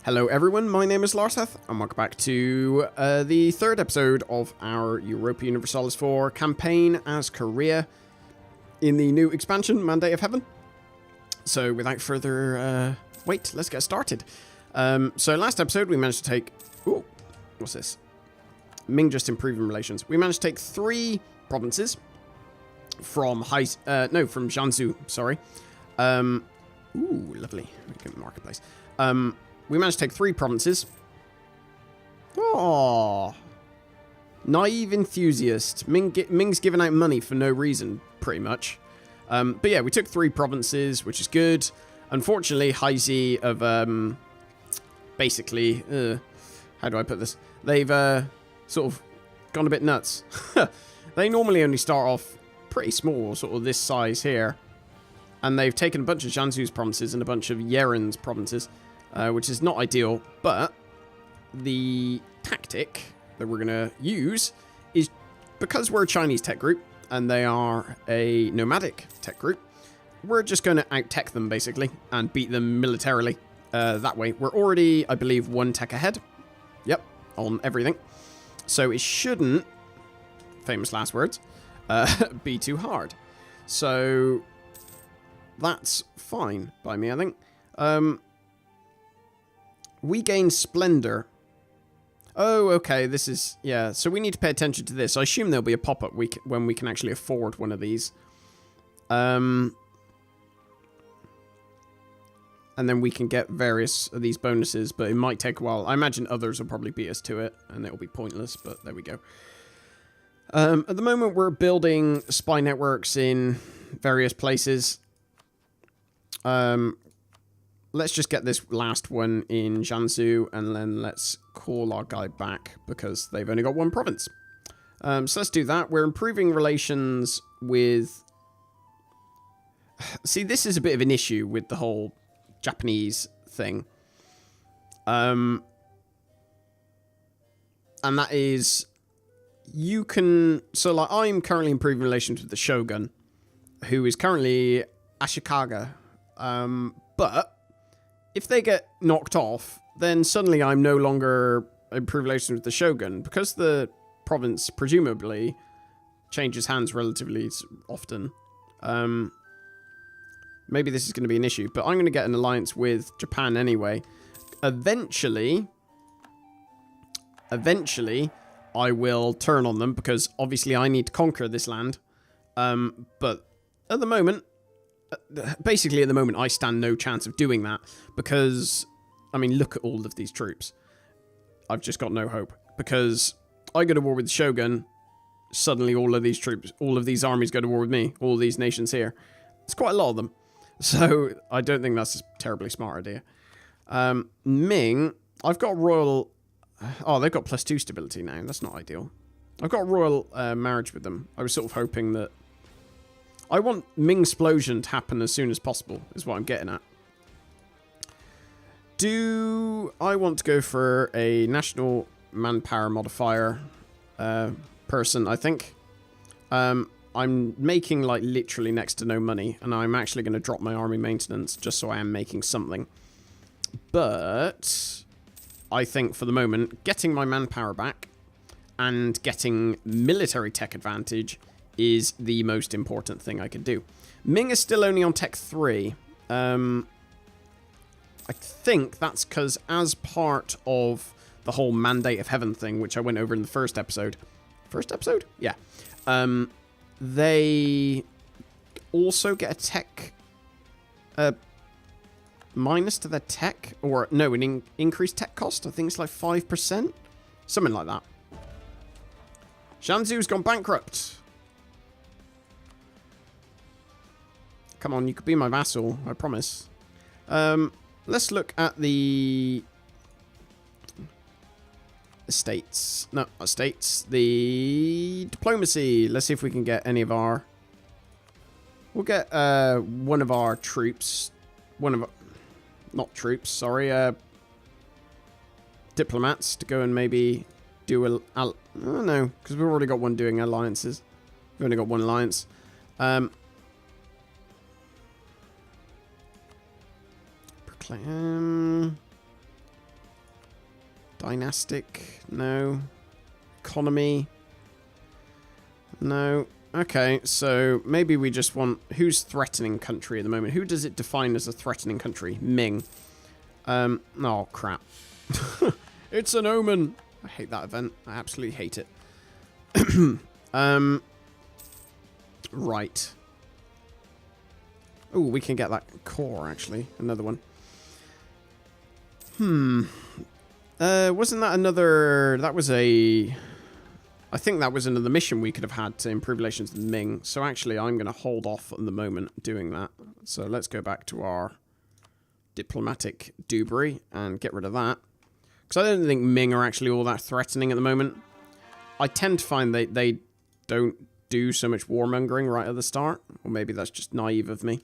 Hello everyone, my name is Larseth, and welcome back to the third episode of our Europa Universalis 4 campaign as Korea in the new expansion, Mandate of Heaven. So without further wait, let's get started. So last episode we managed to take... Ooh, what's this? Ming just improving relations. We managed to take 3 provinces from from Jiangsu, sorry. Ooh, lovely. Marketplace. We managed to take 3 provinces. Oh, naive enthusiast. Ming's giving out money for no reason, pretty much. But yeah, we took 3 provinces, which is good. Unfortunately, Haizi have basically, how do I put this? They've sort of gone a bit nuts. They normally only start off pretty small, sort of this size here. And they've taken a bunch of Jiangsu's provinces and a bunch of Yeren's provinces. Which is not ideal, but the tactic that we're going to use is, because we're a Chinese tech group and they are a nomadic tech group, we're just going to out-tech them, basically, and beat them militarily that way. We're already, I believe, 1 tech ahead. Yep, on everything. So it shouldn't, famous last words, be too hard. So that's fine by me, I think. We gain Splendor. Oh, okay, this is... Yeah, so we need to pay attention to this. I assume there'll be a pop-up when we can actually afford one of these. And then we can get various of these bonuses, but it might take a while. I imagine others will probably beat us to it, and it'll be pointless, but there we go. At the moment, we're building spy networks in various places. Let's just get this last one in Jiangsu, and then let's call our guy back, because they've only got 1 province. So let's do that. We're improving relations with... See, this is a bit of an issue with the whole Japanese thing. And that is... You can... So, like, I'm currently improving relations with the Shogun, who is currently Ashikaga. But... if they get knocked off, then suddenly I'm no longer in relations with the Shogun, because the province presumably changes hands relatively often. Maybe this is going to be an issue, but I'm going to get an alliance with Japan anyway. Eventually, I will turn on them, because obviously I need to conquer this land. But at the moment... Basically, at the moment, I stand no chance of doing that, because, I mean, look at all of these troops. I've just got no hope, because I go to war with the Shogun, suddenly all of these troops, all of these armies go to war with me, all these nations here. It's quite a lot of them, so I don't think that's a terribly smart idea. Ming, I've got royal... Oh, they've got +2 stability now. That's not ideal. I've got royal marriage with them. I was sort of hoping that... I want Ming-splosion to happen as soon as possible, is what I'm getting at. Do I want to go for a national manpower modifier person, I think? I'm making, like, literally next to no money, and I'm actually going to drop my army maintenance just so I am making something. But I think, for the moment, getting my manpower back and getting military tech advantage is the most important thing I can do. Ming is still only on Tech 3. I think that's because as part of the whole Mandate of Heaven thing, which I went over in the first episode. First episode? Yeah. They also get a tech... minus to their tech? Or, no, an increased tech cost? I think it's like 5%? Something like that. Jiangsu's gone bankrupt. Come on, you could be my vassal, I promise. Let's look at the... estates. No, estates. The diplomacy. Let's see if we can get any of our... We'll get one of our troops. One of our... Not troops, sorry. Diplomats to go and maybe do a... Oh, no, because we've already got one doing alliances. We've only got one alliance. Dynastic? No. Economy? No. Okay, so maybe we just want... Who's threatening country at the moment? Who does it define as a threatening country? Ming. Oh, crap. It's an omen. I hate that event. I absolutely hate it. Right. Oh, we can get that core, actually. Another one. Wasn't that another... That was a... I think that was another mission we could have had to improve relations with Ming. So actually, I'm going to hold off at the moment doing that. So let's go back to our diplomatic doobery and get rid of that. Because I don't think Ming are actually all that threatening at the moment. I tend to find they don't do so much warmongering right at the start. Or maybe that's just naive of me.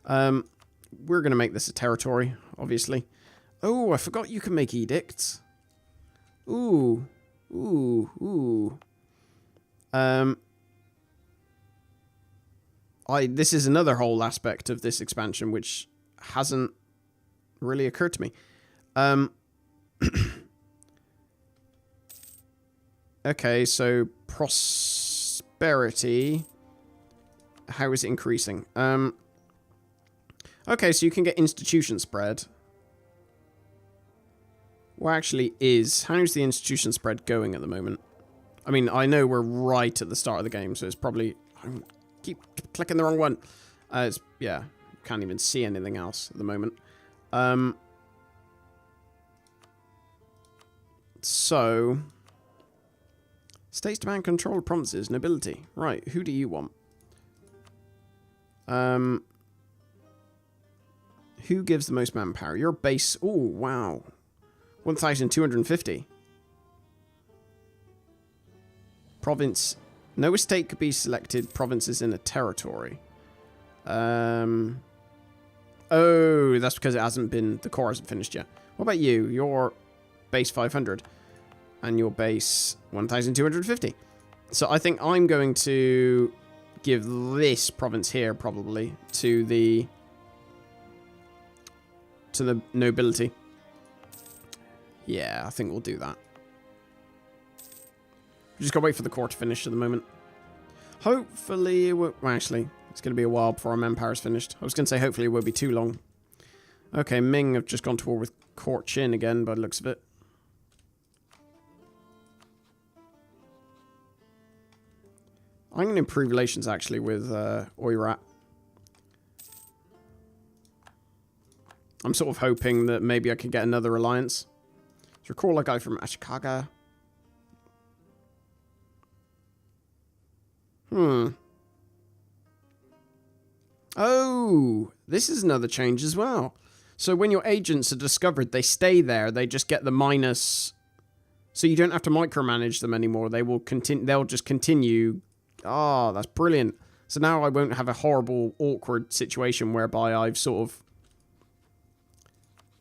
We're going to make this a territory, obviously. Oh, I forgot you can make edicts. Ooh. Ooh, ooh. This is another whole aspect of this expansion which hasn't really occurred to me. Okay, so prosperity. How is it increasing? Okay, so you can get institution spread. What actually is... How's the institution spread going at the moment? I mean, I know we're right at the start of the game, so it's probably... I keep clicking the wrong one. Yeah, can't even see anything else at the moment. So... States demand control provinces, nobility. Right, who do you want? Who gives the most manpower? Your base... Oh, wow. 1,250. Province. No estate could be selected. Provinces in a territory. Oh, that's because it hasn't been... The core hasn't finished yet. What about you? Your base 500. And your base 1,250. So I think I'm going to give this province here, probably, to the nobility. Yeah, I think we'll do that. We just gotta wait for the core to finish at the moment. Hopefully, well, actually, it's gonna be a while before our manpower is finished. I was gonna say hopefully it won't be too long. Okay, Ming have just gone to war with Court Chin again by the looks of it. I'm gonna improve relations actually with Oirat. I'm sort of hoping that maybe I can get another alliance. So recall a guy from Ashikaga. Oh, this is another change as well. So when your agents are discovered, they stay there. They just get the minus. So you don't have to micromanage them anymore. They will continue. They'll just continue. Ah, that's brilliant. So now I won't have a horrible, awkward situation whereby I've sort of...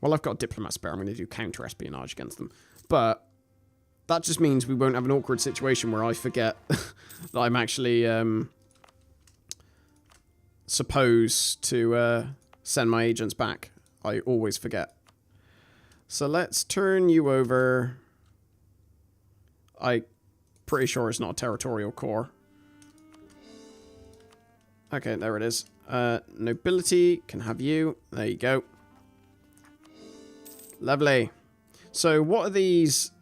Well, I've got a diplomat spare. I'm going to do counter-espionage against them. But that just means we won't have an awkward situation where I forget that I'm actually supposed to send my agents back. I always forget. So let's turn you over. I'm pretty sure it's not a territorial core. Okay, there it is. Nobility can have you. There you go. Lovely. So what are these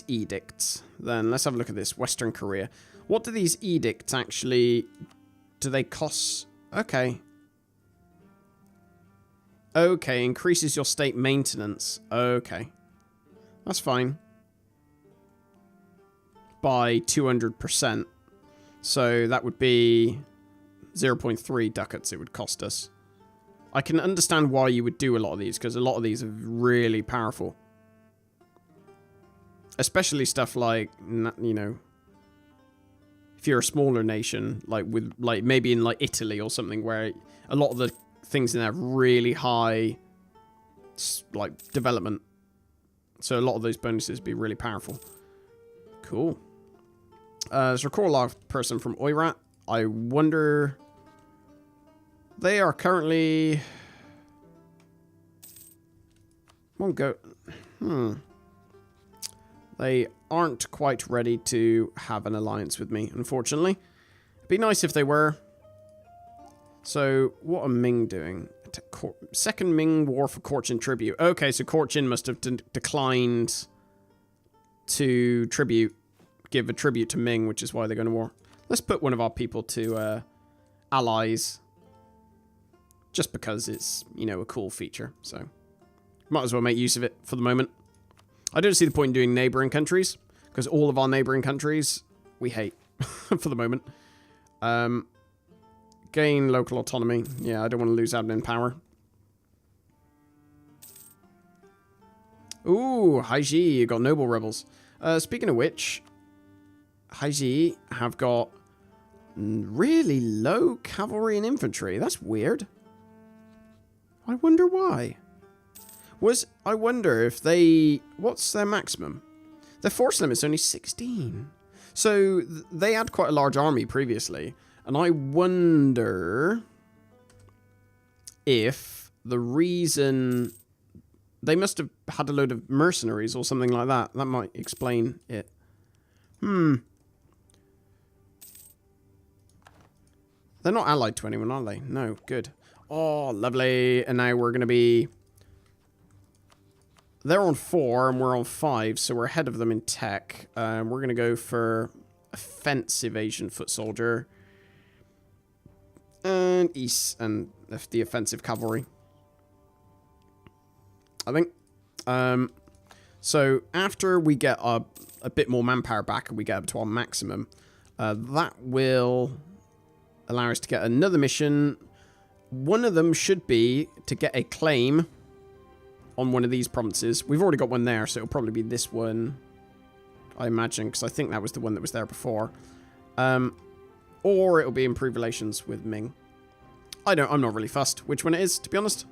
edicts? Then let's have a look at this. Western Korea. What do these edicts actually... Do they cost... Okay. Okay, increases your state maintenance. Okay. That's fine. By 200%. So that would be 0.3 ducats it would cost us. I can understand why you would do a lot of these, because a lot of these are really powerful. Especially stuff like, you know, if you're a smaller nation, like with, like maybe in like Italy or something, where a lot of the things in there have really high, like, development. So a lot of those bonuses would be really powerful. Cool. Let's recall our person from Oirat. I wonder... They are currently... Won't go... They aren't quite ready to have an alliance with me, unfortunately. It'd be nice if they were. So, what are Ming doing? Second Ming War for Korchin tribute. Okay, so Korchin must have declined to give a tribute to Ming, which is why they're going to war. Let's put one of our people to allies. Just because it's, you know, a cool feature. So, might as well make use of it for the moment. I don't see the point in doing neighboring countries, because all of our neighboring countries we hate for the moment. Gain local autonomy. Yeah, I don't want to lose admin power. Ooh, Haiji, you got noble rebels. Speaking of which, Haiji have got really low cavalry and infantry. That's weird. I wonder why. I wonder if they... What's their maximum? Their force limit's only 16. So they had quite a large army previously. And I wonder if the reason... They must have had a load of mercenaries or something like that. That might explain it. They're not allied to anyone, are they? No, good. Oh, lovely. And now we're going to be... They're on 4 and we're on 5, so we're ahead of them in tech. We're going to go for offensive Asian foot soldier. And east and the offensive cavalry. I think. So after we get a bit more manpower back and we get up to our maximum, that will allow us to get another mission. One of them should be to get a claim on one of these provinces. We've already got one there, so it'll probably be this one, I imagine, because I think that was the one that was there before. Or it'll be improved relations with Ming. I'm not really fussed which one it is, to be honest.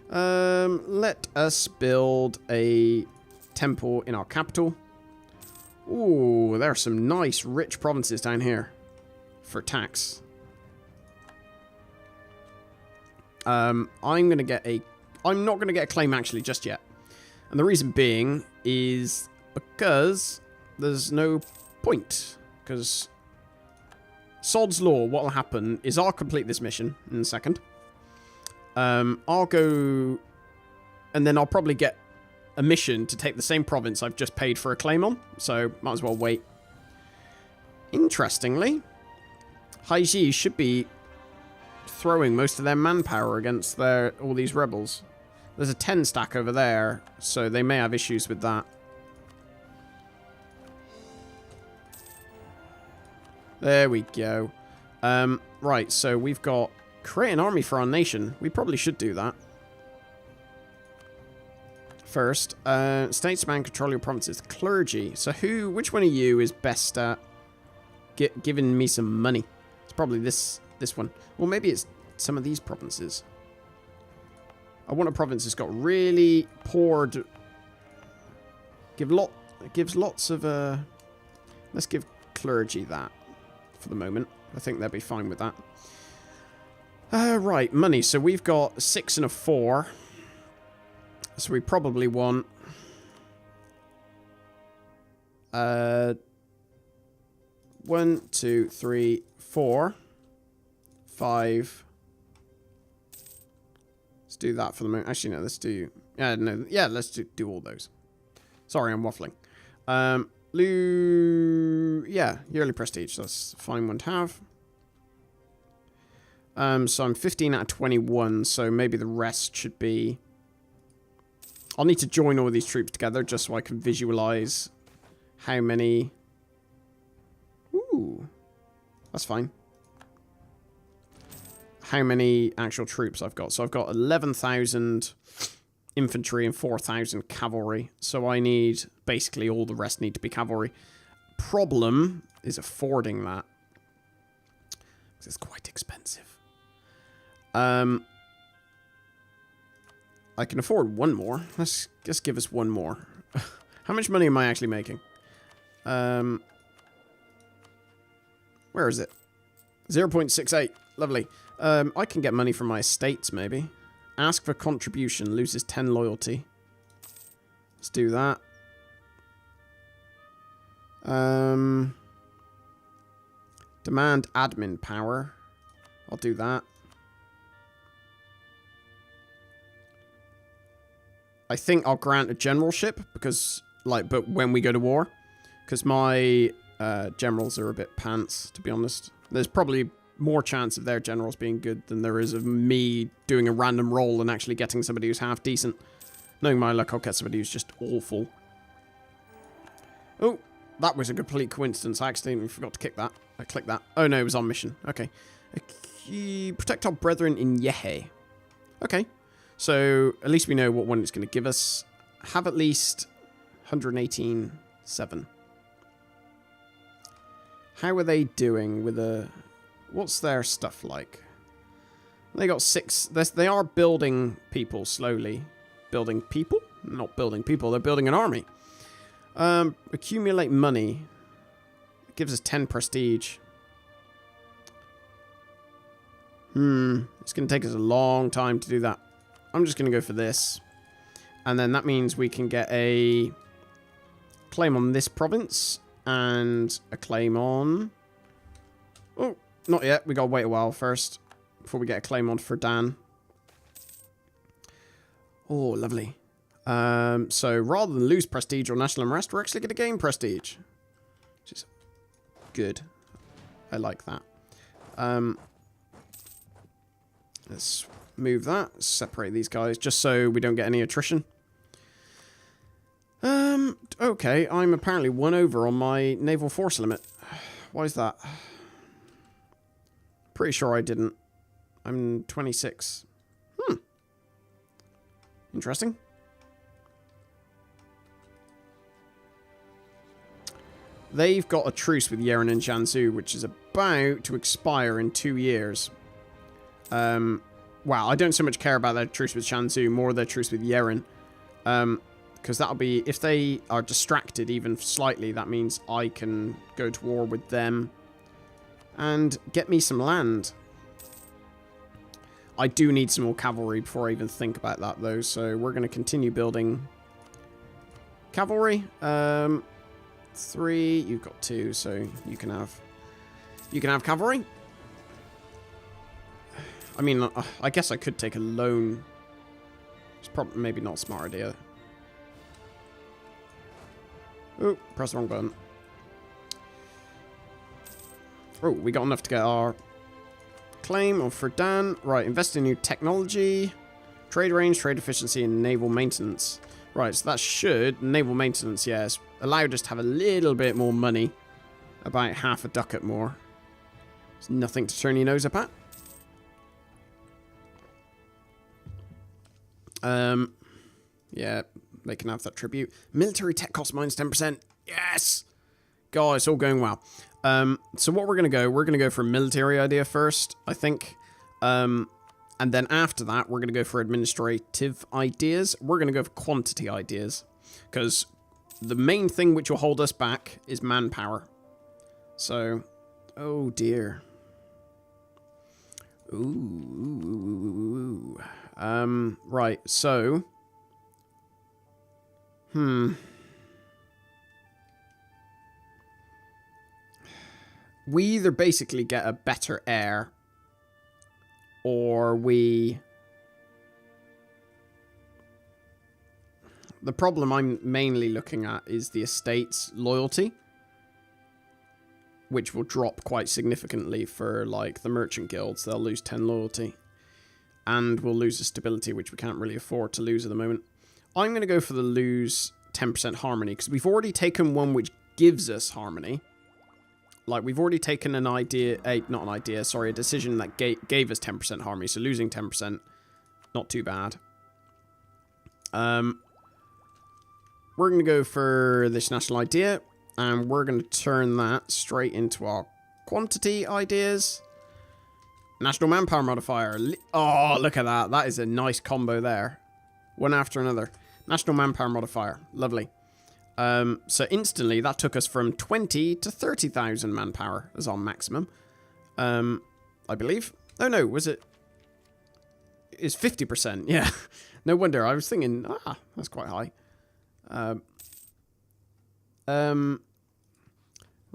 Let us build a temple in our capital. Ooh, there are some nice, rich provinces down here for tax. I'm not going to get a claim actually just yet. And the reason being is because there's no point. Because Sod's Law, what will happen is I'll complete this mission in a second. I'll go... And then I'll probably get a mission to take the same province I've just paid for a claim on. So, might as well wait. Interestingly, Haiji should be throwing most of their manpower against all these rebels. There's a 10 stack over there, so they may have issues with that. There we go. Right, so we've got create an army for our nation. We probably should do that. First, statesman, control your provinces. Clergy. So which one of you is best at giving me some money? It's probably this one. Well, maybe it's some of these provinces. I want a province that's got really poor... It gives lots of... Let's give clergy that for the moment. I think they'll be fine with that. Right, money. So we've got 6 and a 4. So we probably want... 1, 2, 3, 4, 5... Let's do that for the moment. Actually, no, let's do... Yeah, let's do all those. Sorry, I'm waffling. Yeah, yearly prestige. That's a fine one to have. So I'm 15 out of 21, so maybe the rest should be... I'll need to join all of these troops together just so I can visualize how many... Ooh, that's fine. How many actual troops I've got. So I've got 11,000 infantry and 4,000 cavalry. So I need, basically all the rest need to be cavalry. Problem is affording that. Because it's quite expensive. I can afford one more. Let's just give us one more. How much money am I actually making? Where is it? 0.68. Lovely. I can get money from my estates, maybe. Ask for contribution. Loses 10 loyalty. Let's do that. Demand admin power. I'll do that. I think I'll grant a generalship because, like, but when we go to war, because my generals are a bit pants, to be honest. There's probably more chance of their generals being good than there is of me doing a random roll and actually getting somebody who's half decent. Knowing my luck, I'll get somebody who's just awful. Oh, that was a complete coincidence. I accidentally forgot to kick that. I clicked that. Oh no, it was on mission. Okay. Protect our brethren in Yehe. Okay. So, at least we know what one it's going to give us. Have at least 118.7. How are they doing with a... What's their stuff like? They got 6... They are building people slowly. Building people? Not building people. They're building an army. Accumulate money. It gives us 10 prestige. It's going to take us a long time to do that. I'm just going to go for this. And then that means we can get a claim on this province. And a claim on... Oh, not yet. We got to wait a while first. Before we get a claim on for Dan. Oh, lovely. So rather than lose prestige or national unrest, we're actually going to gain prestige. Which is good. I like that. Let's move that. Separate these guys just so we don't get any attrition. Okay, I'm apparently 1 over on my naval force limit. Why is that? Pretty sure I didn't. I'm 26. Interesting. They've got a truce with Yeren and Jiangsu, which is about to expire in 2 years. Wow, I don't so much care about their truce with Jiangsu, more their truce with Yeren. Because that'll be, if they are distracted even slightly, that means I can go to war with them and get me some land. I do need some more cavalry before I even think about that, though, so we're going to continue building cavalry. 3, you've got 2, so you can have cavalry. I mean, I guess I could take a loan. It's probably maybe not a smart idea. Oh, press the wrong button. Oh, we got enough to get our claim for Dan. Right, invest in new technology, trade range, trade efficiency, and naval maintenance. Right, so that should, naval maintenance, yes, allowed us to have a little bit more money. About half a ducat more. It's nothing to turn your nose up at. Yeah, they can have that tribute. Military tech cost minus 10%. Yes! God, it's all going well. So what we're going to go for a military idea first, I think. And then after that, we're going to go for administrative ideas. We're going to go for quantity ideas. Because the main thing which will hold us back is manpower. So, oh dear. Ooh. Right, so... We either basically get a better heir, or we... The problem I'm mainly looking at is the estate's loyalty, which will drop quite significantly for, like, the merchant guilds. They'll lose 10 loyalty. And we'll lose the stability, which we can't really afford to lose at the moment. I'm going to go for the lose 10% harmony, because we've already taken one which gives us harmony. Like, we've already taken an idea, a decision that gave us 10% harmony, so losing 10%, not too bad. We're going to go for this national idea, and we're going to turn that straight into our quantity ideas. National manpower modifier. Oh, look at that. That is a nice combo there. One after another. National manpower modifier. Lovely. So instantly, that took us from 20 to 30,000 manpower as our maximum. I believe. Oh, no. Was it? It's 50%. Yeah. No wonder. I was thinking, that's quite high.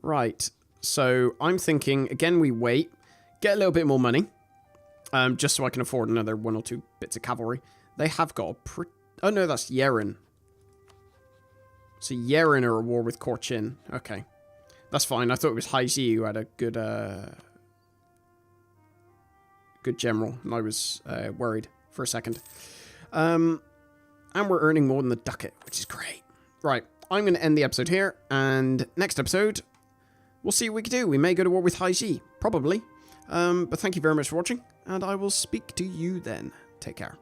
Right. So I'm thinking, again, we wait. Get a little bit more money. Just so I can afford another 1 or 2 bits of cavalry. They have got a oh, no, that's Yeren. So Yeren are at war with Korchin. Okay. That's fine. I thought it was Haiji who had a good good general. And I was worried for a second. And we're earning more than the ducat, which is great. Right. I'm going to end the episode here. And next episode, we'll see what we can do. We may go to war with Haiji. Probably. But thank you very much for watching. And I will speak to you then. Take care.